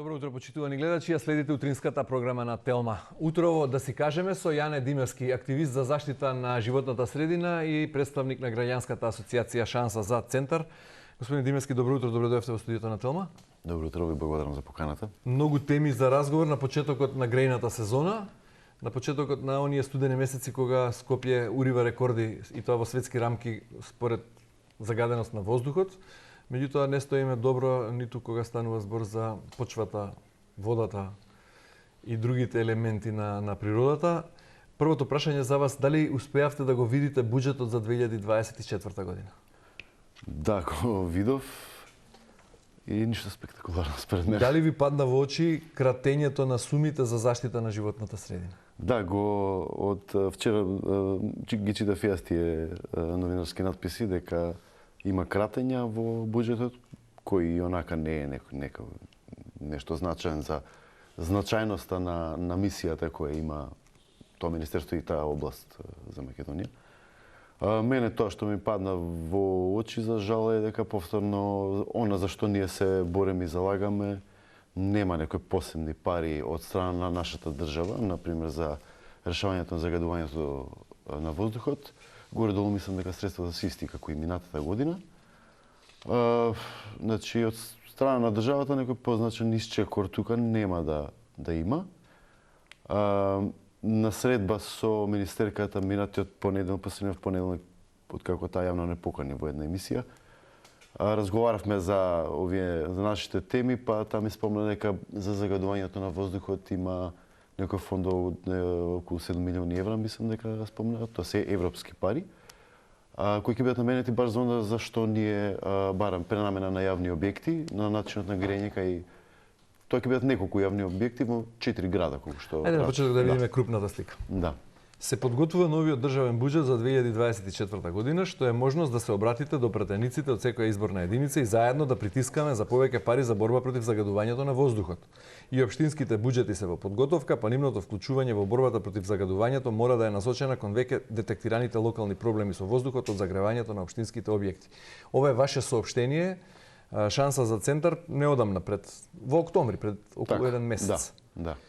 Добро утро, почитувани гледачи, ја следите утринската програма на Телма. Утрово, да си кажеме, со Јане Димевски, активист за заштита на животната средина и представник на граѓанската асоциација Шанса за Центар. Господин Димевски, добро утро, добро дојдовте во студиото на Телма. Добро утро, ви благодарам за поканата. Многу теми за разговор на почетокот на грејната сезона, на почетокот на оние студени месеци кога Скопје урива рекорди и тоа во светски рамки според загаденост на воздухот. Меѓутоа, не стоиме добро ниту кога станува збор за почвата, водата и другите елементи на природата. Првото прашање за вас, дали успеавте да го видите буџетот за 2024 година? Да, го видов и ништо спектакуларно според мене. Дали ви падна во очи кратењето на сумите за заштита на животната средина? Да, од вчера ги читав јас тие новинарски надписи дека има кратења во буџетот, кој онака не е нешто значаен за значајноста на мисијата која има тоа министерство и таа област за Македонија. Мене тоа што ми падна во очи за жал е дека повторно она за што ние се бореме и залагаме нема некои посебни пари од страна на нашата држава, например за решавањето на загадувањето на воздухот. Горе-долу мислам дека средствата се исти како и минатата година. Значи, од страна на државата некој позначен исчекор тука нема да има. На средба со министерката минатиот последниот понеделник, откако таа јавно не покани во една емисија, разговаравме за нашите теми, па таа ми спомна дека за загадувањето на воздухот има некој фонд од околу 7 милиони евра, мислам дека спомна, тоа се европски пари, кои ќе бидат наменети баш за онда за што ние барам пренамена на јавни објекти, на начинот на грење кај тоа ќе бидат неколку јавни објекти во 4 града колку што. Ајде на почеток да видиме крупната слика. Да. Се подготвува новиот државен буџет за 2024 година, што е можност да се обратите до пратениците од секоја изборна единица и заедно да притискаме за повеќе пари за борба против загадувањето на воздухот. И општинските буџети се во подготовка, па нивното вклучување во борбата против загадувањето мора да е насочена кон веќе детектираните локални проблеми со воздухот од загревањето на општинските објекти. Ова е ваше соопштение, Шанса за Центар, неодамна во октомври, пред околу еден месец. Да.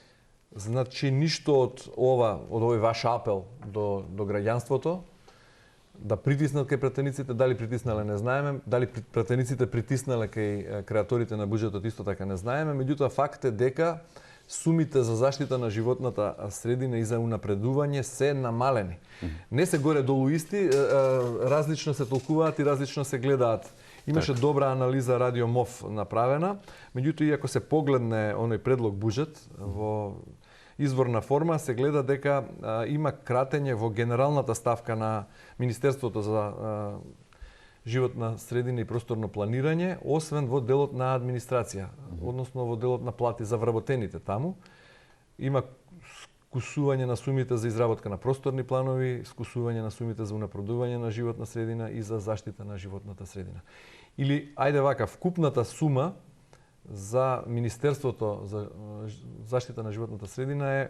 Значи, ништо од овој ваш апел до граѓанството, да притиснат кај пратениците, дали притиснале не знаеме, дали пратениците притиснале кај креаторите на буџетот исто така не знаеме, меѓутоа факт е дека сумите за заштита на животната средина и за унапредување се намалени. Не се горе-долу исти, различно се толкуваат и различно се гледаат. Имаше добра анализа Радио МОВ направена, меѓутоа и ако се погледне оној предлог буџет во изворна форма, се гледа дека има кратење во генералната ставка на Министерството за животна средина и просторно планирање, освен во делот на администрација, односно во делот на плати за вработените таму. Има скусување на сумите за изработка на просторни планови, скусување на сумите за унапредување на животна средина и за заштита на животната средина. Или, ајде вака, вкупната сума за Министерството за заштита на животната средина е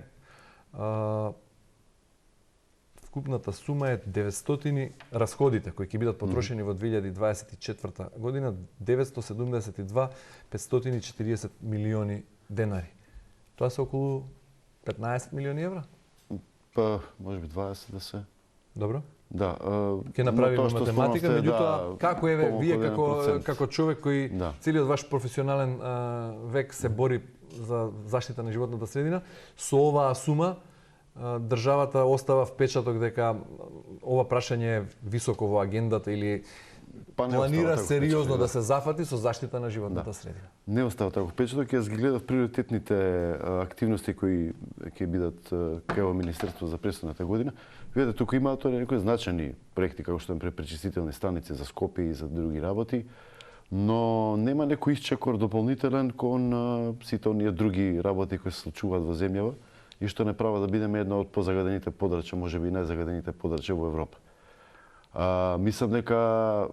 вкупната сума е 900 расходите кои ќе бидат потрошени во 2024 година 972 540 милиони денари. Тоа се околу 15 милиони евра? Па, можеби 20 да се. Добро. Да. Ќе направиме математика, меѓутоа како еве вие како човек кој целиот ваш професионален век се бори за заштита на животната средина, со оваа сума државата остава впечаток дека ова прашање е високо во агендата или планира сериозно да се зафати со заштита на животната средина. Не остава таков впечаток. Јас ги гледав приоритетните активности кои ќе бидат кај Министерство за претходната година. Видете, тука имаат некои значајни проекти како што е пречистителни станици за Скопје и за други работи, но нема некој исчекор дополнителен кон сите оние други работи кои се случуваат во земјава и што не права да бидеме една од позагадените подрачја, можеби и најзагадените подрачја во Европа. Мислам дека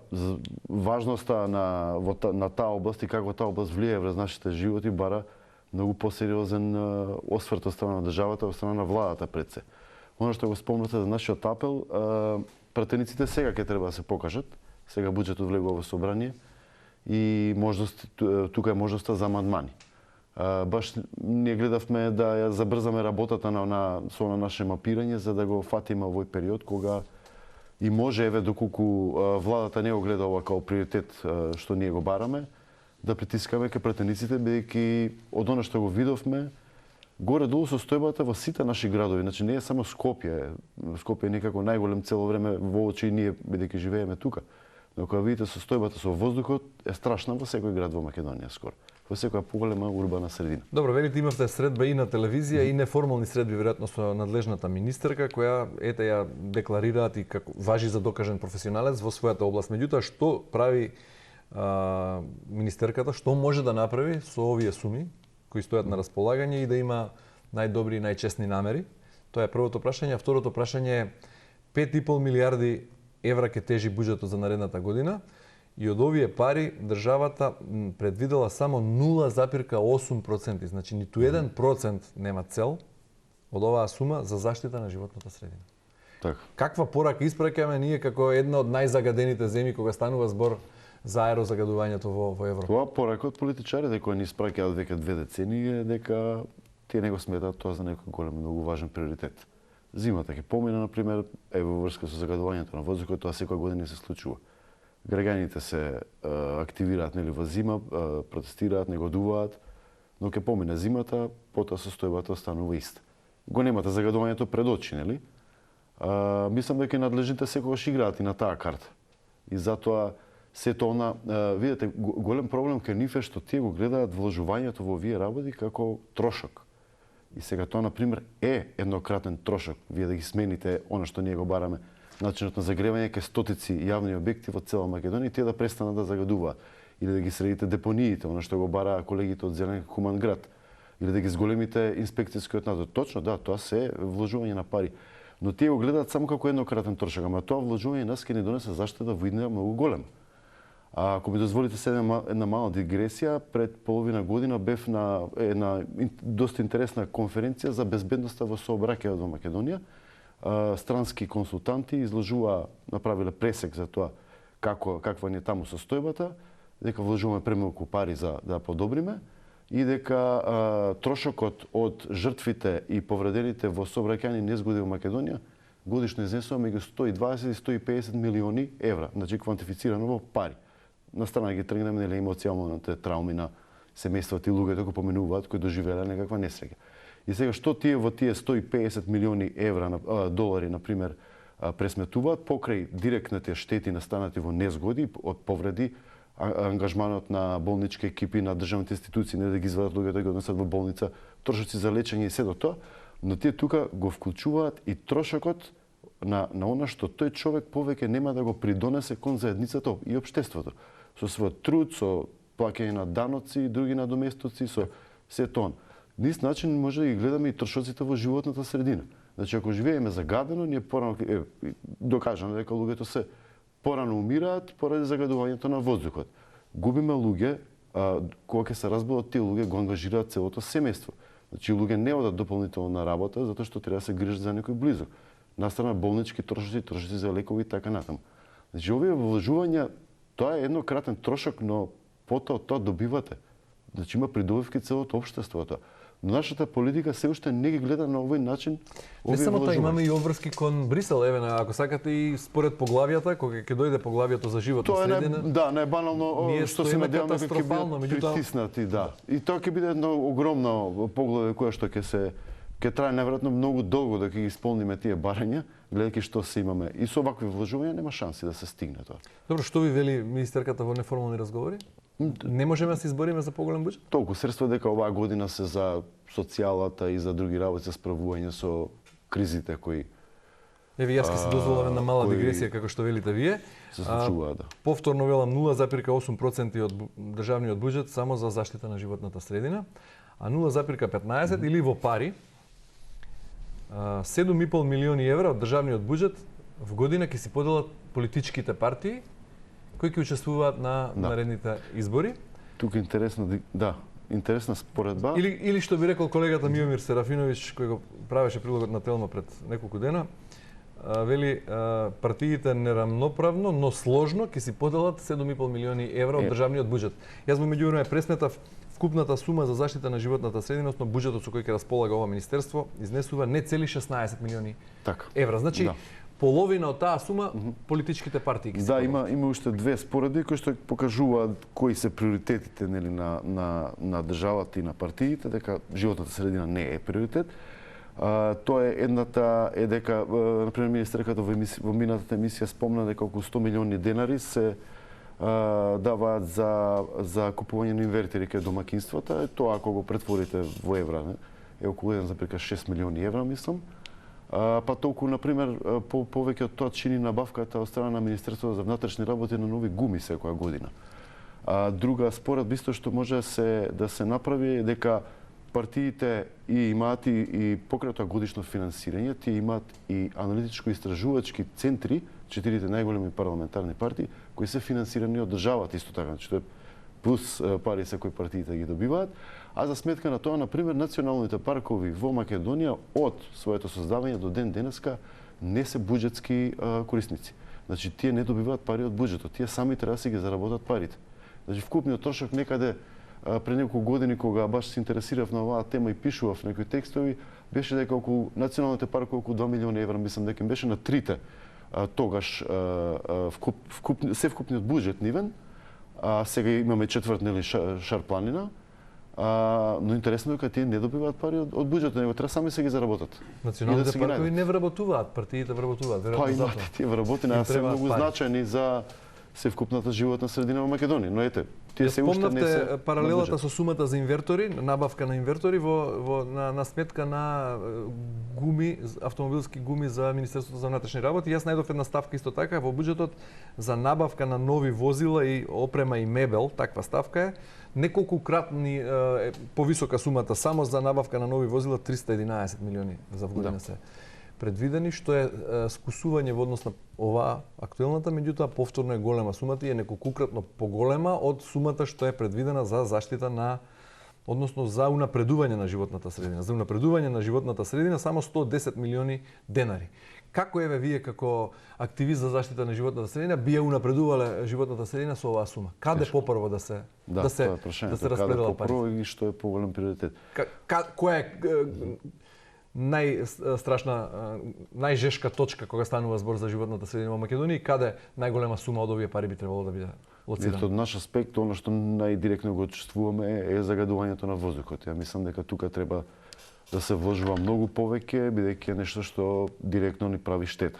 важноста на таа област и како таа област влијае врз нашите животи бара многу посериозен осврт од страна на државата, од страна на владата пред се. Оно што го спомнате за нашиот апел, пратениците сега ќе треба да се покажат. Сега буџетот влегува во собрание и тука е можноста за амандмани. Баш ние гледавме да ја забрзаме работата со наше мапирање за да го фатиме овој период кога и може еве доколку владата не го гледа ова као приоритет што ние го бараме, да притискаме кај пратениците бидејќи од она што го видовме горе-долу состојбата во сите наши градови, значи не е само Скопје. Скопје е некако најголем цело време во очи ние бидејќи живееме тука. Но кога видите состојбата со воздухот е страшна во секој град во Македонија скоро. Во секоја поголема урбана средина. Добро, велите имавте средба и на телевизија и неформални средби веројатно со надлежната министерка која ете ја декларираат и како важи за докажен професионалец во својата област. Меѓутоа што прави министерката, што може да направи со овие суми кои стојат на располагање и да има најдобри и најчестни намери? Тоа е првото прашање, а второто прашање е 5,5 милиарди евра ке тежи буџетот за наредната година и од овие пари државата предвидела само 0,8%, значи ниту 1% нема цел од оваа сума за заштита на животната средина. Така. Каква порака испраќаме ние како една од најзагадените земји кога станува збор за аерозагадувањето во Европа? Тоа порака од политичарите кои ни испраќаат веќе 2 децении е дека тие не го сметаат тоа за некој голем, многу важен приоритет. Зимата ќе помине, например, во врска со загадувањето на воздухот, тоа секоја година се случува. Граѓаните се активираат нели во зима, протестираат, негодуваат, но ќе помине зимата, потоа состојбата останува иста. Го немате загадувањето пред очи, нели? Мислам дека надлежните секогаш играат и на таа карта. И затоа сето она, видите, голем проблем кај нив е што тие го гледаат вложувањето во овие работи како трошок. И сега тоа, например, е еднократен трошок, вие да ги смените она што ние го бараме, начинот на загревање кај стотици јавни објекти во цела Македонија и тие да престанат да загадуваат. Или да ги средите депониите, она што го бараа колегите од Зелен Хуман град. Или да ги зголемите инспекцијскиот надзор. Точно, да, тоа се вложување на пари. Но тие го гледаат само како еднократен трошок, ама тоа вложување нас ќе ни донесе заштита во иднина многу голем. А ако ми дозволите сега една мала дигресија, пред половина година бев на една доста интересна конференција за безбедноста во сообраќајот во Македонија. Странски консултанти изложуваа, направиле пресек за тоа каква ни е таму состојбата, дека вложуваме премалку пари за да подобриме и дека трошокот од жртвите и повредените во сообраќајни незгоди во Македонија годишно изнесува меѓу 120 и 150 милиони евра, значи квантифицирано во пари. На страна ги тргнеме нели емоционалните трауми на семејствата и луѓето кои поминуваат, кои доживеале некаква несреќа. И сега што тие во тие 150 милиони евра долари на пример пресметуваат покрај директните штети настанати во незгоди од повреди, ангажманот на болнички екипи на државните институции, не да ги извадат луѓето да ги однесат во болница, трошоци за лечење и се до тоа, но тие тука го вклучуваат и трошокот на она што тој човек повеќе нема да го придонесе кон заедницата и општеството. Со својот труд, со плаќање на даноци и други надоместоци, со се тоа. На ист начин може да ги гледаме и трошоците во животната средина. Значи, ако живееме загадено, ние порано докажано дека луѓето се порано умираат поради загадувањето на воздухот. Губиме луѓе, кога ќе се разболат тие луѓе го ангажираат целото семејство. Значи, луѓе не одат дополнително на работа затоа што треба да се грижат за некој близок. Настрана болнички трошоци за лекови и така натаму. Значи, овие вложувања, тоа е еднократен трошок, но потоа тоа добивате. Значи, има придобивки целото општество тоа. Но нашата политика се уште не ги гледа на овој начин. Не само тоа, имаме и обврски кон Брисел, еве, ако сакате и според поглавијата, кога ќе дојде поглавието за животна средина. Да, најбанално што се надеваме дека ќе бидат притиснати, да. И тоа ќе биде едно огромно поглавие кое што ќе трае неверојатно многу долго да ќе ги исполниме тие барања, гледајќи што се имаме. И со вакви вложувања нема шанси да се стигне тоа. Добро, што ви вели министерката во неформални разговори? Не можеме да се избориме за поголем буџет? Толку средства дека оваа година се за социјалата и за други работи за справување со кризите кои Еве, јас ќе се дозволам една мала дигресија како што велите вие. Се случува, да. Повторно велам 0,8% од државниот буџет само за заштита на животната средина, а 0,15 или во пари 7,5 милиони евра од државниот буџет во година ќе си поделат политичките партии кои ќе учествуваат на наредните избори. Тука интересна споредба. Или што би рекол колегата Миомир Серафиновиќ кој го правеше прилогот на Телма пред неколку дена, вели партиите неравноправно, но сложно ќе си поделат 7,5 милиони евра од државниот буџет. Јас во меѓувреме пресметав вкупната сума за заштита на животната средина, односно буџетот со кој ќе располага ова министерство, изнесува не цели 16 милиони евра. Значи, половина од таа сума политичките партии ги се има уште две споредби кои што покажуваат кои се приоритетите нели на државата и на партиите, дека животната средина не е приоритет. Тоа е едната е дека например министерката во минатата емисија спомна дека околу 100 милиони денари се даваат за купување на инвертери кај домакинствата. Тоа ако го претворите во евра, е околу 1,6 милиони евра, мислам. Па толку, например, повеќе од тоа чини набавката од страна на Министерството за внатрешни работи на нови гуми секоја година. Друга споредба исто што може да се направи е дека партиите имаат и покрај тоа годишно финансирање, тие имаат и аналитичко-истражувачки центри, 4 најголеми парламентарни партии, кои се финансирани од државата исто така, значи тоа е плюс пари се кои партиите ги добиваат. А за сметка на тоа, например, националните паркови во Македонија од своето создавање до ден денеска не се буџетски корисници. Значи тие не добиваат пари од буџетот, тие сами треба да си ги заработат парите. Значи вкупниот трошок некаде пред неколку години кога баш се интересирав на оваа тема и пишував некои текстови, беше дека околу националните паркови околу 2 милиони евра, мислам дека им беше на трите тогаш се вкупниот буџет нивен. Сега имаме четврт нели Шарпланина. Но интересно е дека тие не добиваат пари од буџетот, него треба сами се ги заработат. Националните паркови не вработуваат, партиите вработуваат, веројатно затоа. Па тие вработени се многу значајни за севкупната животна средина во Македонија, но ете, тие се уште не се паралелата со сумата за инвертори, набавка на инвертори на сметка на гуми, автомобилски гуми за Министерството за внатрешни работи. Јас најдов една ставка исто така во буџетот за набавка на нови возила и опрема и мебел, таква ставка е. Неколкукратни повисока сумата само за набавка на нови возила 311 милиони за година се предвидени, што е скусување во однос на оваа актуелната, меѓутоа повторно е голема сумата и е неколкукратно поголема од сумата што е предвидена за заштита на, односно за унапредување на животната средина. За унапредување на животната средина само 110 милиони денари. Како еве вие како активист за заштита на животната средина би ја унапредувале животната средина со оваа сума? Каде попрво да се распределат пари? Попрво и што е поголем приоритет? Која е најжешка точка кога станува збор за животната средина во Македонија и каде најголема сума од овие пари би требало да биде лоцирана? Од наш аспект, она што најдиректно го чувствуваме е загадувањето на воздухот. Ја мислам дека тука треба да се вложува многу повеќе, бидејќи е нешто што директно ни прави штета.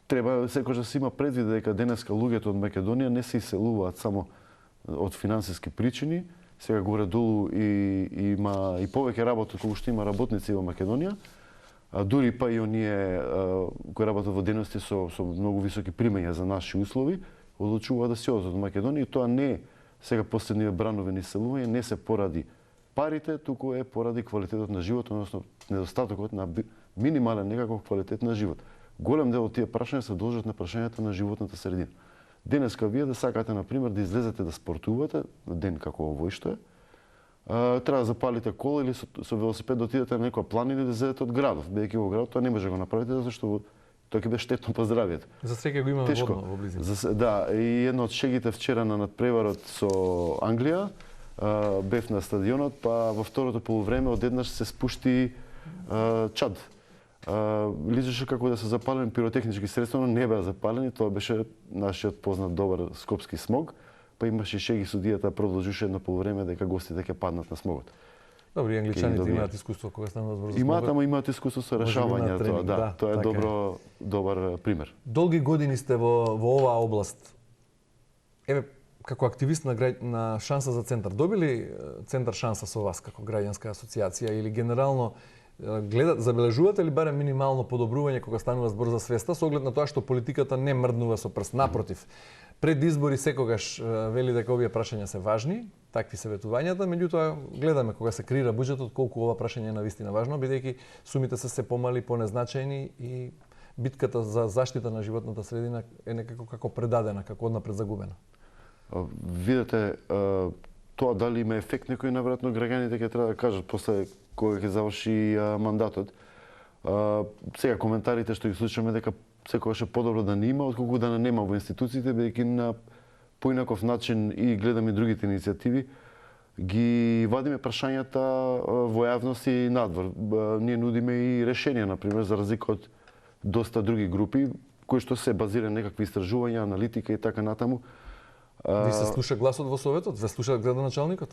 Треба секогаш да се има предвид дека денеска луѓето од Македонија не се иселуваат само од финансиски причини. Сега горе-долу има и повеќе работа кога што има работници во Македонија. Дури па и оние кои работат во дејности со многу високи примања за наши услови, одлучуваат да се одат од Македонија и тоа не е сега последниот брановен иселување, не се поради парите, туку е поради квалитетот на живот, односно недостатокот на минимален некаков квалитет на живот. Голем дел од тие прашања се должат на прашањата на животната средина. Денеска вие да сакате, например, да излезете да спортувате, на ден како овој што е, треба да запалите кола или со велосипед да отидете на некоја планина или да излезете од градов. Бидејќи во градот тоа не може да го направите, затоа што тоа ќе биде штетно по здравјето. За среќа го имаме водно во близина. Да, и едно од шегите вчера на надпреварот со Англија, бев на стадионот, па во второто полувреме одеднаш се спушти чад. Личеше како да се запалени пиротехнички средства, но не беа запалени, тоа беше нашиот познат добар скопски смог, па имаше шеги судијата продолжуше едно полувреме дека гостите ќе паднат на смогот. Добро, и англичаните имаат искуство кога станува збор за смогот. Имаат, ама имаат искуство со решавање тоа, да. Тоа е добар пример. Долги години сте во оваа област. Еве, како активист на Шанса за центар, добили центар шанса со вас како граѓанска асоциација или генерално забележувате ли барем минимално подобрување кога станува збор за свеста, со оглед на тоа што политиката не мрднува со прст, напротив. Пред избори секогаш вели дека овие прашања се важни, такви се ветувањата, меѓутоа гледаме кога се креира буџетот колку ова прашање е навистина важно, бидејќи сумите се помали, понезначајни и битката за заштита на животната средина е некако како предадена, како однапред загубена. Видете, тоа дали има ефект некој, навратно граѓаните ќе треба да кажат после кога ќе заврши мандатот. Сега коментарите што ги слушаме дека секогаш е подобро да не има отколку да не нема во институциите, бидејќи на поинаков начин и гледаме другите иницијативи ги вадиме прашањата во јавност и надвор. Ние нудиме и решенија, например, за разлика од доста други групи кои што се базира на некакви истражувања, аналитика и така натаму. Ви се слуша гласот во Советот? Ве слуша градоначалникот?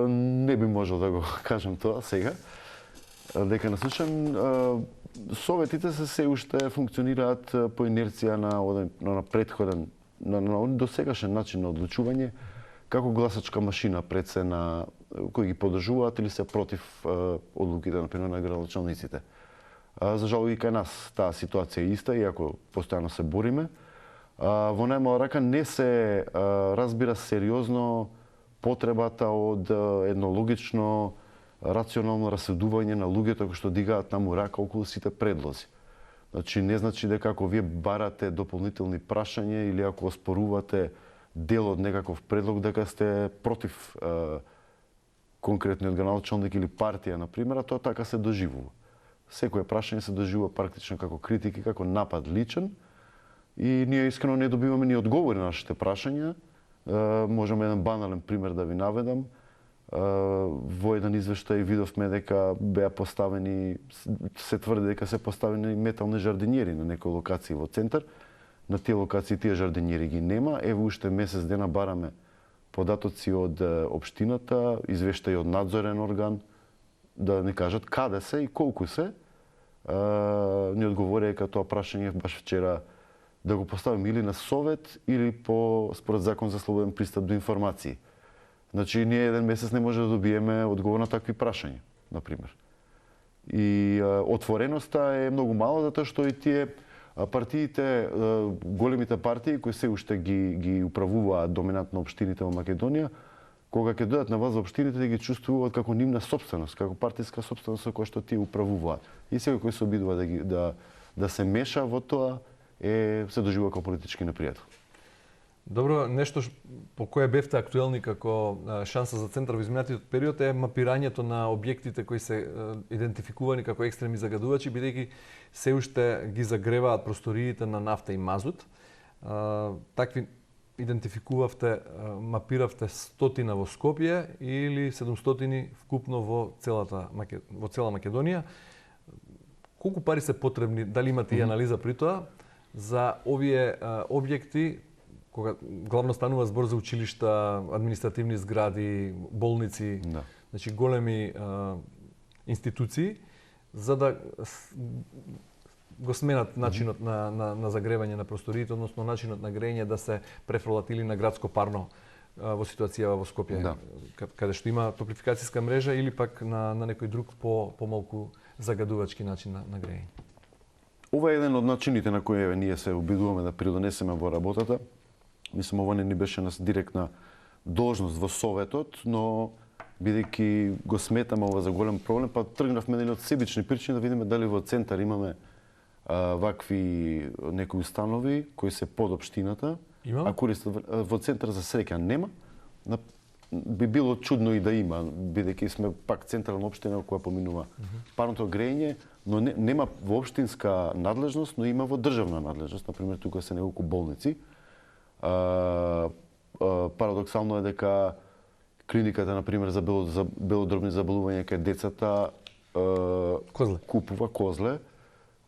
Не би можел да го кажам тоа сега. Дека не слушам. Советите се уште функционираат по инерција на претходен, на досегашен начин на одлучување, како гласачка машина пред се на кои ги поддржуваат или се против одлуките, например, на градоначалниците. За жал и кај нас таа ситуација е иста, иако постојано се бориме. Во најмала рака не се разбира сериозно потребата од едно логично, рационално расудување на луѓето кои што дигаат таму рака околу сите предлози. Значи, не значи дека ако вие барате дополнителни прашања или ако оспорувате дел од некаков предлог, дека сте против конкретниот градоначалник или партија, например, а тоа така се доживува. Секое прашање се доживува практично како критики, како напад личен, и ние искрено не добиваме ни одговори на нашите прашања. Можам еден банален пример да ви наведам. Во еден извештај видовме дека беа поставени, се тврди дека се поставени метални жардинјери на некои локации во центар. На тие локации тие жардинјери ги нема. Ево уште месец дена бараме податоци од општината, извештај од надзорен орган, да не кажат каде се и колку се. Ни одговори дека тоа прашање баш вчера да го поставим или на Совет, или според Закон за слободен пристап до информации. Значи, ние еден месец не може да добиеме одговор на такви прашања, например. И отвореноста е многу мала, затоа што и тие партиите, големите партии кои се уште ги управуваат доминантно општините во Македонија, кога ќе дојдат на власт во општините, да ги чувствуваат како нивна собственост, како партиска собственост со која што тие управуваат. И секој кој се обидува да се меша во тоа, се доживува како политички непријател. Добро, нешто по кое бевте актуелни како шанса за центар во изминатиот период е мапирањето на објектите кои се идентификувани како екстремни загадувачи, бидејќи се уште ги загреваат просториите на нафта и мазут. Такви идентификувавте, мапиравте 100 во Скопје или 700 вкупно во цела Македонија. Колку пари се потребни, дали имате и анализа при тоа, за овие објекти, кога главно станува збор за училишта, административни згради, болници, Да. значи големи институции, за да го сменат начинот на загревање на просториите, односно начинот на грејење да се префрлат или на градско парно во ситуација во Скопје, Да. каде што има топлификацијска мрежа, или пак на некој друг помалку загадувачки начин на грејење. Ова е еден од начините на кои ние се обидуваме да придонесеме во работата. Мислам, ова не ни беше нас директна должност во Советот, но бидејќи го сметаме ова за голем проблем, па тргнавме од себични причини да видиме дали во центар имаме вакви некои установи кои се под општината, Имаме? а користат во центар за среќа нема. Би било чудно и да има, бидејќи сме пак централна општина која поминува парното грејење, но нема во општинска надлежност, но има во државна надлежност. Например, тука се неколку болници. Парадоксално е дека клиниката, например, за белодробни заболувања кај децата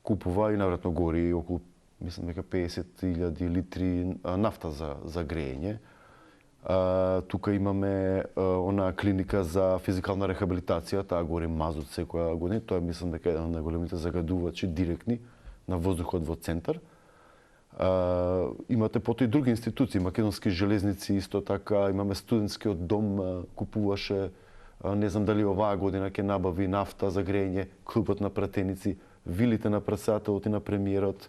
купува и навратно гори околу, мислам дека 50.000 литри нафта за грејење. Тука имаме она клиника за физикална рехабилитација, таа гори мазут секоја година. Тоа мислам дека е еден од најголемите загадувачи директни на воздухот во центар. Имате потоа и други институции, Македонски железници исто така, имаме студентскиот дом купуваше, не знам дали оваа година ќе набави нафта за грејење, клубот на пратеници, вилите на претседателот и на премиерот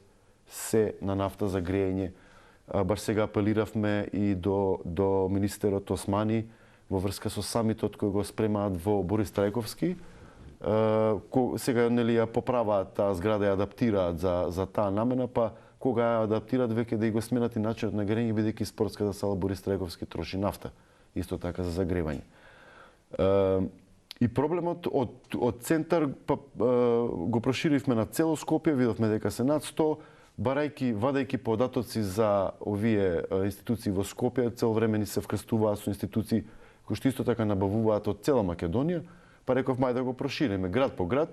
се на нафта за грејење. Баш сега апелиравме и до министерот Османи во врска со самитот кој го спремаат во Борис Трајковски. Сега нели ја поправаат таа зграда, ја адаптираат за таа намена, па кога ја адаптираат веќе да и го сменат и начинот на грејење, бидејќи спортската сала Борис Трајковски троши нафта, исто така за загревање. И проблемот од центар го проширивме на цело Скопје, видовме дека се над 100, вадајќи податоци за овие институции во Скопје, цело време ни се вкрстуваат со институции кои што исто така набавуваат од цела Македонија, па реков мај да го прошириме град по град.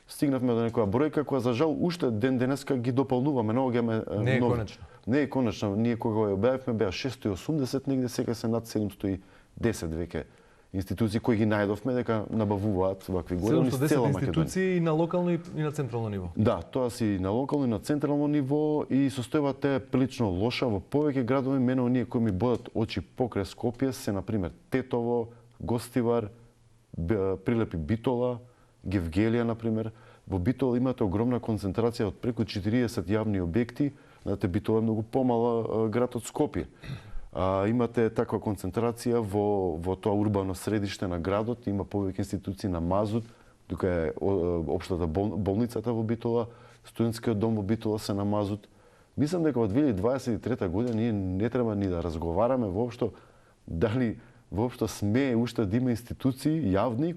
Стигнавме до некоја бројка која за жал уште ден денеска ги дополнуваме, многу ги Не е конечно. Не е конечно. Ние кога ја објавивме беа 680 негде, сега се над 710 веќе институции кои ги најдовме дека набавуваат вакви големи из цела 710 Македонија. институции и на локално и на централно ниво. Да, тоа си и на локално и на централно ниво и состојбата е прилично лоша во повеќе градови. Мене оние кои ми бодат очи покрај Скопје се на пример Тетово, Гостивар, Прилепи Битола, Гевгелија на пример. Во Битола имате огромна концентрација од преку 40 јавни објекти. Знаете, Битола е многу помала град од Скопје. Имате таква концентрација во тоа урбано средиште на градот, има повеќе институции на Мазут, тука е општата болницата во Битола, студентскиот дом во Битола се на Мазут. Мислам дека во 2023 година ние не треба ни да разговараме воопшто дали воопшто смее уште да има институции јавни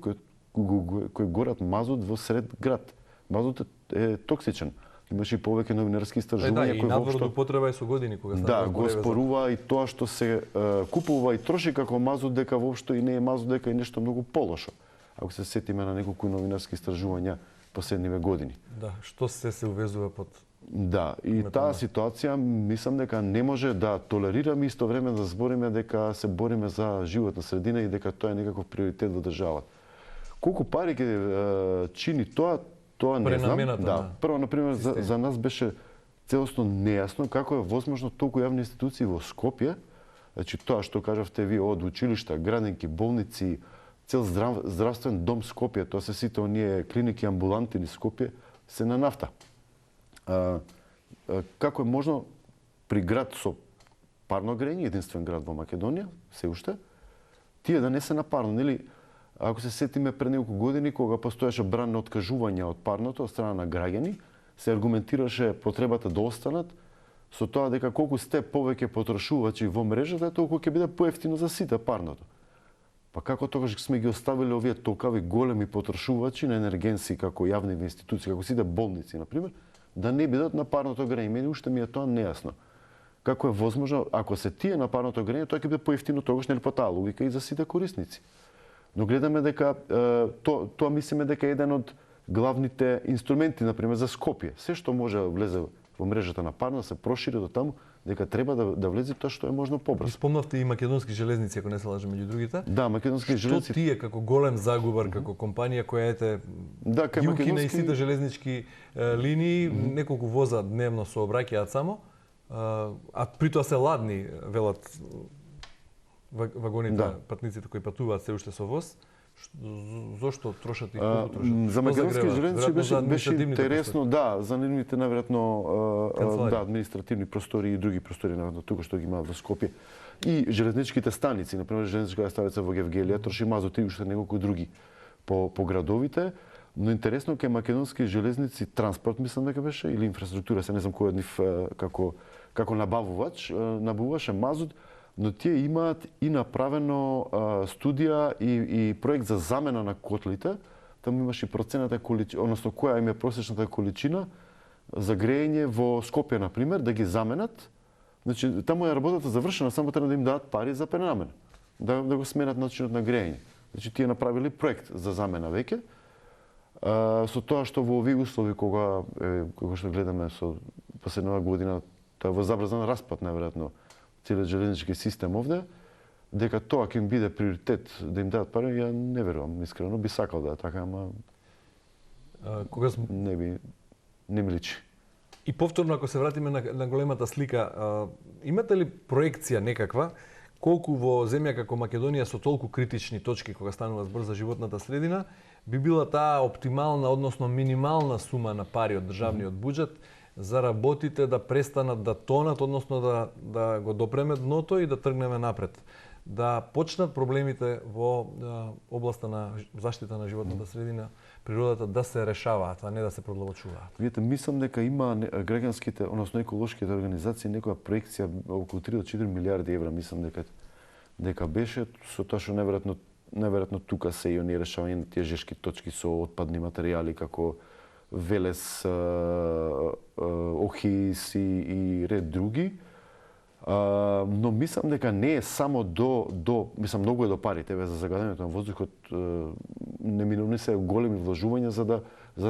кои горат мазут во сред град. Мазут е токсичен. Имаше и повеќе новинарски истражувања кои надвор од употреба и со години кога стана го спорува и тоа што се купува и троши како мазут дека воопшто и не е мазут, дека е нешто многу полошо. Ако се сетиме на неколку новинарски истражувања последниве години. Да, што се увезува под. Да, и таа ситуација мислам дека не може да толерираме исто време да збориме дека се бориме за животна средина и дека тоа е некаков приоритет во државата. Колку пари ќе чини тоа не знам. Да. Прво, например, за нас беше целосно нејасно како е возможно толку јавни институции во Скопје, значи тоа што кажавте ви од училишта, градинки, болници, цел здравствен дом Скопје, тоа се сите оние клиники, амбуланти низ Скопје, се на нафта. Како е можно при град со парно грење, единствен град во Македонија, се уште, тие да не се на парно, нели? Ако се сетиме пред неколку години кога постоеше бран на откажување од парното од страна на граѓани, се аргументираше потребата да останат со тоа дека колку сте повеќе потрошувачи во мрежата, толку ќе биде поевтино за сите парното. Па како тогаш сме ги оставиле овие толкави големи потрошувачи на енергенси како јавни институции, како сите болници на пример, да не бидат на парното грење? Мене уште ми е тоа нејасно. Како е возможно ако се тие на парното грење, тоа ќе биде поевтино тогаш нели по таа логика и за сите корисници. Но гледаме дека тоа мислиме дека е еден од главните инструменти на пример за Скопје. Се што може да влезе во мрежата на парно се прошири до таму, дека треба да влезе тоа што е можно побрзо. Спомнавте и македонски железници, ако не се лажам меѓу другите. Да, македонски железници. Што тие како голем загубар, како компанија која ете јуки на сите железнички линии, неколку воза дневно се обраќаат само, а при тоа се ладни, велат вагоните, патниците кои патуваат се уште со воз. Зошто трошат и колку трошат? За македонски железници беше интересно, да, за нивните наверојатно административни простори и други простори на тука што ги имаат во Скопје. И железничките станици, например железничката станица во Гевгелија троши мазот и уште неколку други по градовите. Но интересно кај македонски железници транспорт мислам дека беше или инфраструктура, се не знам кој од нив како набавуваше мазот, но тие имаат и направено студија и проект за замена на котлите. Таму имаше процената количина, односно која им е просечната количина за грејење во Скопје на пример да ги заменат. Значи таму е работата завршена, само треба да им дадат пари за пренамена, да го сменат начинот на грејење. Значи тие направили проект за замена веќе. Со тоа што во овие услови кога што гледаме со последнава година, тоа во забрзан распад најверојатно целиот железнички систем овде, дека тоа ќе им биде приоритет да им дадат пари, ја не верувам, искрено би сакал да е така, ама не ми личи. И повторно, ако се вратиме на големата слика, имате ли проекција некаква, колку во земја како Македонија со толку критични точки кога станува збор за животната средина, би била таа оптимална, односно минимална сума на пари од државниот буџет за работите да престанат да тонат, односно да го допреме дното и да тргнеме напред. Да почнат проблемите во областа на заштита на животната средина, природата да се решаваат, а не да се продлабочуваат. Видете, мислам дека има граѓанските, односно еколошките организации некоја проекција околу 3 до 4 милиарди евра, мислам дека беше со тоа што неверојатно најверојатно тука се и оние решавање на тие жешки точки со отпадни материјали како Велес, Охис и ред други. Но мислам дека не е само мислам многу е до парите за загадањето на воздухот, неминовни се големи вложувања за да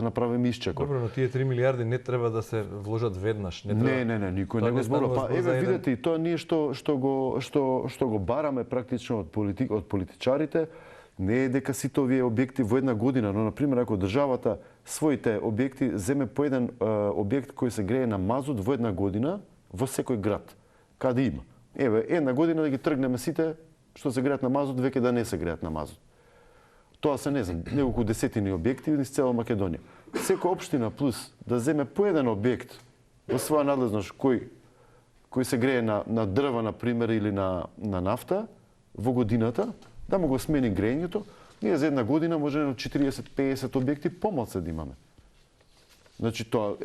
направиме исчекор. Добро, но тие 3 милиарди не треба да се вложат веднаш, не треба. Не, никој не го зборува. Па еве видете, и тоа ние што го бараме практично од политичарите, не е дека сите овие објекти во една година, но на пример ако државата своите објекти земе по еден објект кој се грее на мазут во една година во секој град, каде има. Еве, една година да ги тргнеме сите што се греат на мазут, веќе да не се греат на мазут. Тоа се не знам, неколку десетини објекти низ цела Македонија. Секоја општина плюс да земе по еден објект во своја надлежност кој се грее на дрва на пример или на нафта во годината, да му го смени грејењето, ние за една година можеме 40-50 објекти помалку да имаме. Значи тоа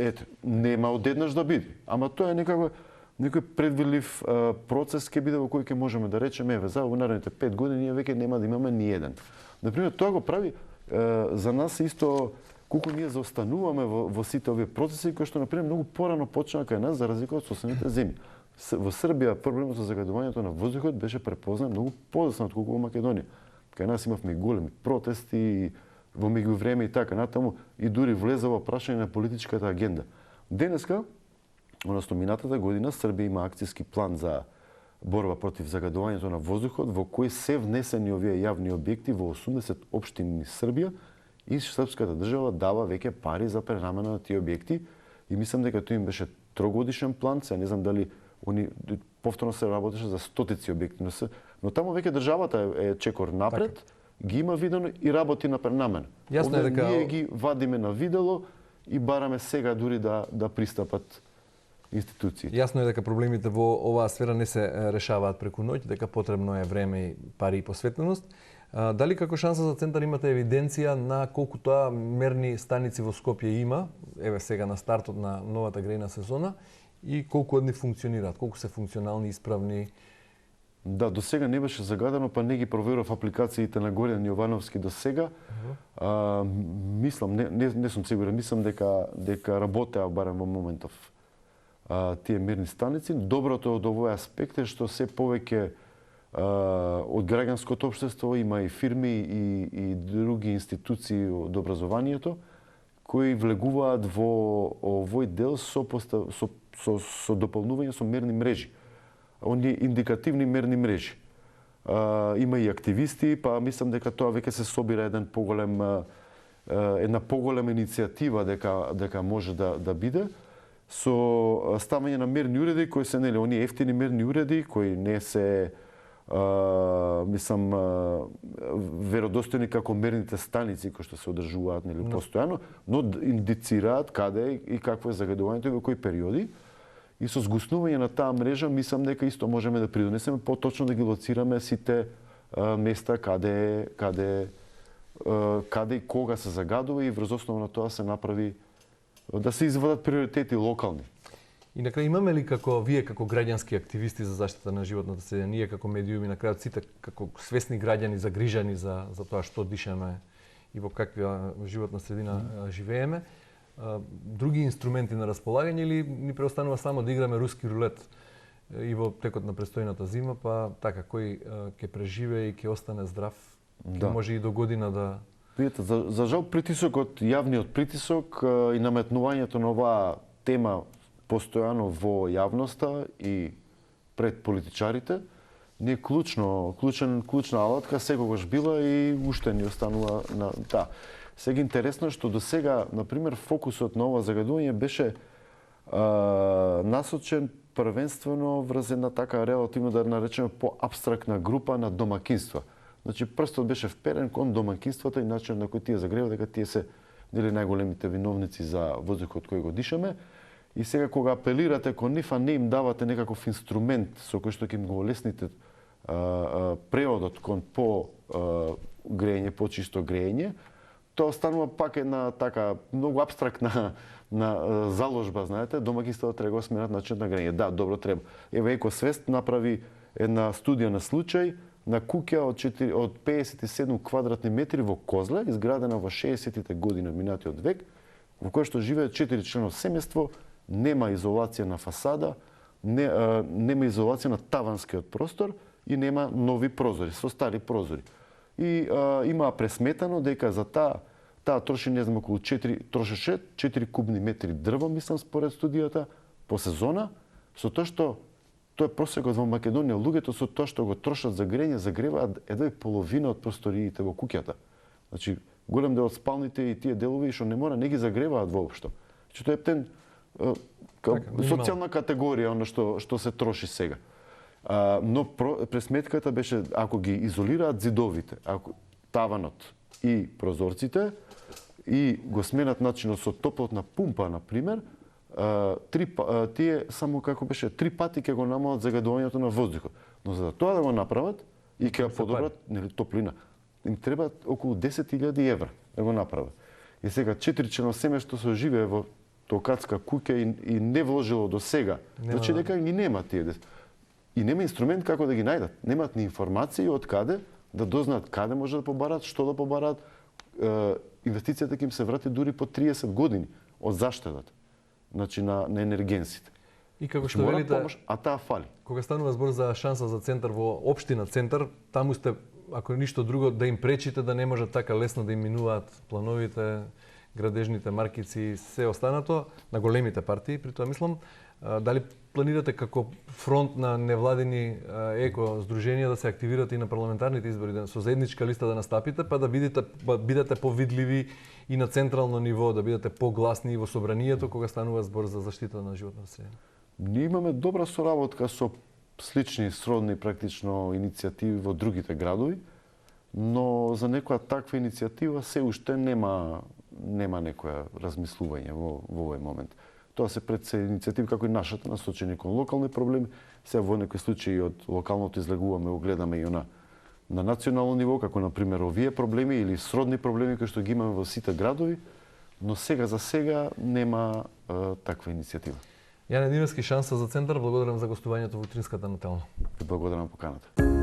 нема одеднаш да биде, ама тоа е некој предвидлив процес ќе биде во кој ќе можеме да речеме еве за наредните 5 години ние веќе нема да имаме ни еден. Например, тоа го прави за нас исто колку ние заостануваме во сите овие процеси кои што например многу порано почнаа кај нас за разлика од соседните земји. Во Србија проблемот со загадувањето на воздухот беше препознат многу подоцна отколку во Македонија. Кај нас имавме големи протести во меѓувреме и така натаму и дури влеза во прашање на политичката агенда. Денеска, односно минатата година, Србија има акцијски план за борба против загадувањето на воздухот во кој се внесени овие јавни објекти во 80 општини низ Србија и српската држава дава веќе пари за пренамена на тие објекти и мислам дека тој им беше трогодишен план, се не знам дали они повторно се работеше за стотици објекти, но таму веќе државата е чекор напред, така ги има видено и работи на пренамена. Јасно е дека ние ги вадиме на видело и бараме сега дури да пристапат институции. Јасно е дека проблемите во оваа сфера не се решаваат преку ноќ, дека потребно е време и пари и посветеност. Дали како шанса за центар имате евиденција на колку тоа мерни станици во Скопје има, еве сега на стартот на новата грејна сезона, и колку од нив функционираат, колку се функционални, исправни? Да, до сега не беше загадено, па не ги проверував апликациите на Горјан Јовановски до сега. Мислам, не сум сигурен, мислам дека работеа барем во моментов тие мерни станици. Доброто од овој аспект е што се повеќе од граѓанското општество има и фирми и други институции од образованието кои влегуваат во овој дел со дополнување со мерни мрежи. Оние индикативни мерни мрежи. Има и активисти, па мислам дека тоа веќе се собира една поголема иницијатива дека може да биде со ставање на мерни уреди кои се оние ефтини мерни уреди кои не се мислам веродостојни како мерните станици кои што се одржуваат постојано, но индицираат каде и какво е загадувањето и во кои периоди. И со згуснување на таа мрежа мислам дека исто можеме да придонесеме поточно да ги лоцираме сите места каде и кога се загадува и врз основа на тоа се направи да се извадат приоритети локални. И на крај имаме ли вие како граѓански активисти за заштита на животната средина, ние како медиуми, на крајот сите како свесни граѓани загрижани за тоа што дишеме и во каква животна средина живееме, други инструменти на располагање или ни преостанува само да играме руски рулет и во текот на престојната зима, па така кој ќе преживее и ќе остане здрав, ќе може и до година да... Видите, за жал притисокот, јавниот притисок и наметнувањето на оваа тема постојано во јавноста и пред политичарите не е клучна алатка, секогаш била и уште ни останува на таа. Сега интересно што до сега, например, фокусот на ова загадување беше насочен првенствено врз една така релативно да наречеме по-абстрактна група на домакинства. Значи прстот беше вперен кон домакинствата и начинот на кој тие загреваат дека тие се најголемите виновници за воздухот кој го дишаме. И сега кога апелирате кон нив, а не им давате некаков инструмент со кој што ќе им го олесните преводот кон грејење, по чисто грејење, тоа останува пак една така многу абстрактна заложба, знаете, домакинствата треба да сменат начинот на грејење. Да, добро треба. Еве Екосвест направи една студија на случај на куќа од 57 квадратни метри во Козле, изградена во 60-тите години од минатиот век, во која што живеат 4 члено семејство, нема изолација на фасада, нема изолација на таванскиот простор и нема нови прозори, со стари прозори. И имаа пресметано дека за таа троши, не знам, околу 4 кубни метри дрво, мислам, според студијата, по сезона, со тоа што тоа е просекот во Македонија, луѓето со тоа што го трошат за грење, загреваат едва и половина од просториите во куќата. Значи, голем дел од спалните и тие делови што не мора, не ги загреваат воопшто. Значи, тоа е социјална категорија, оно што се троши сега. Но пресметката беше, ако ги изолираат зидовите, ако таванот и прозорците, и го сменат начинот со топлотна пумпа, например, тие само како беше 3 пати ќе го намалат загадувањето на воздухот. Но за тоа да го направат и ќе подобрат топлина, им треба околу 10.000 евра да го направат. И сега 4 члено семејство се живее во токатска куќа и не вложило до сега. Значи дека ги нема тие. И нема инструмент како да ги најдат. Немаат ни информации од каде да дознаат каде може да побараат, што да побараат. Инвестицијата ќе им се врати дури по 30 години од заштедата. Значи на енергенсите. И како што велите, помош, а таа фали. Кога станува збор за шанса за центар во општина центар, таму сте, ако ништо друго, да им пречите да не можат така лесно да им минуваат плановите, градежните маркици и се останато на големите партии, при тоа мислам. Дали планирате како фронт на невладини еко здруженија да се активирате и на парламентарните избори, со заедничка листа да настапите, па да бидете повидливи и на централно ниво, да бидете погласни и во собранието кога станува збор за заштита на животна средина? Ние имаме добра соработка со слични, сродни практично иницијативи во другите градови, но за некоја таква иницијатива се уште нема некоја размислување во овој момент. Тоа се пред се иницијативи како и нашата, насочени кон локални проблеми. Сега во некои случаи од локалното излегуваме, го гледаме и на национално ниво, како на пример овие проблеми или сродни проблеми кои што ги имаме во сите градови, но сега за сега нема таква иницијатива. Јане Димевски, шанса за центар, благодарам за гостувањето во утринската нотелно. Благодарам поканата.